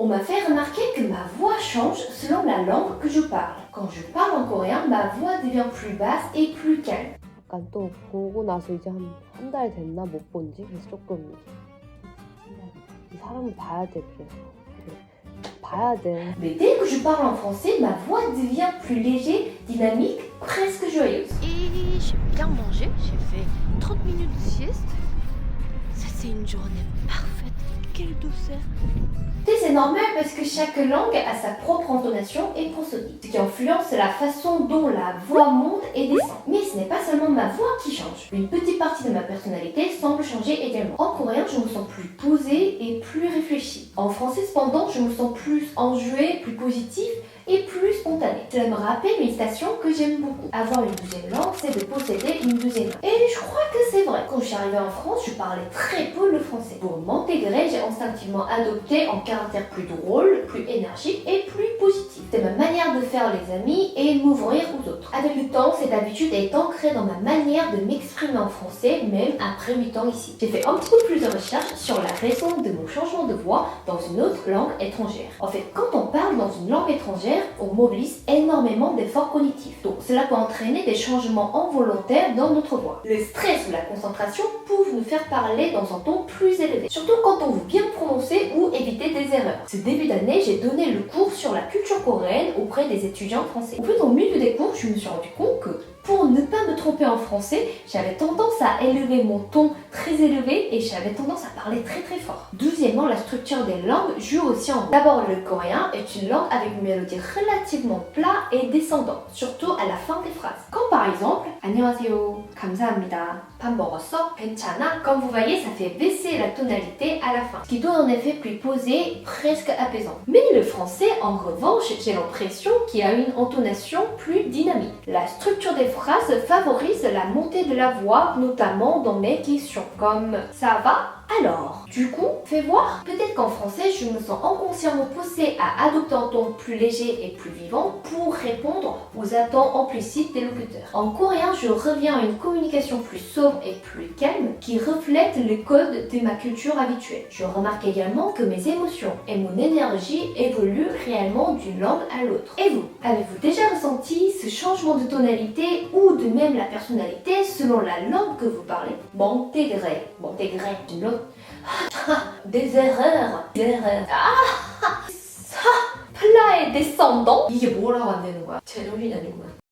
m'a fait remarquer que ma voix change selon la langue que je parle. Quand je parle en coréen, ma voix devient plus basse et plus calme. 약간 또 보고 나서 이제 한 달 됐나 못 본 지? 그래서 조금 이 사람을 봐야 돼. 그래서 봐야 돼. Mais dès que je parle en français, ma voix devient plus légère, dynamique, presque joyeuse. Et j'ai bien mangé, j'ai fait 30 minutes de sieste. Ça c'est une journée parfaite. Quelle douceur. Tu sais, c'est normal parce que chaque langue a sa propre intonation et prosodie, ce qui influence la façon dont la voix monte et descend. Mais ce n'est pas seulement ma voix qui change. Une petite partie de ma personnalité semble changer également. En coréen, je me sens plus posée et plus réfléchie. En français, cependant, je me sens plus enjouée, plus positive et plus spontanée. Cela me rappelle une citation que j'aime beaucoup. Avoir une deuxième langue, c'est de posséder une deuxième langue. Et je crois que c'est vrai. Quand je suis arrivée en France, je parlais très peu le français. Pour m'intégrer, j'ai instinctivement adopté un caractère plus drôle, plus énergique et plus positif. C'est ma manière de faire les amis et m'ouvrir aux autres. Avec le temps, cette habitude est ancrée dans ma manière de m'exprimer en français, même après 8 ans ici. J'ai fait un petit peu plus de recherches sur la raison de mon changement de voix dans une autre langue étrangère. En fait, quand on parle dans une langue étrangère, on mobilise énormément d'efforts cognitifs. Donc cela peut entraîner des changements involontaires dans notre voix. Le stress ou la concentration peuvent nous faire parler dans un ton plus élevé, surtout quand on veut bien prononcer ou éviter des erreurs. Ce début d'année, j'ai donné le cours sur la culture coréenne auprès des étudiants français. En fait, au milieu des cours, je me suis rendu compte que pour ne pas me tromper en français, j'avais tendance à élever mon ton très élevé et j'avais tendance à parler très très fort. Deuxièmement, la structure des langues joue aussi en rôle. D'abord, le coréen est une langue avec une mélodie relativement plate et descendante, surtout à la fin des phrases. Comme par exemple, 안녕하세요, 감사합니다, 밥 먹었어, 괜찮아. Comme vous voyez, ça fait baisser la tonalité à la fin, ce qui donne un effet plus posé, presque apaisant. Mais le français, en revanche, j'ai l'impression qu'il y a une intonation plus dynamique. La structure des phrases favorise la montée de la voix, notamment dans mes questions, comme ça va? Alors, du coup, fais voir. Peut-être qu'en français, je me sens inconsciemment poussée à adopter un ton plus léger et plus vivant pour répondre aux attentes implicites des locuteurs. En coréen, je reviens à une communication plus sobre et plus calme qui reflète le code de ma culture habituelle. Je remarque également que mes émotions et mon énergie évoluent réellement d'une langue à l'autre. Et vous, avez-vous déjà ressenti ce changement de tonalité ou de même la personnalité selon la langue que vous parlez? M'intégrer d'une autre. Des erreurs. 플라의 descendant? 이게 뭐라고 안 되는 거야? 제정신이 아니구만.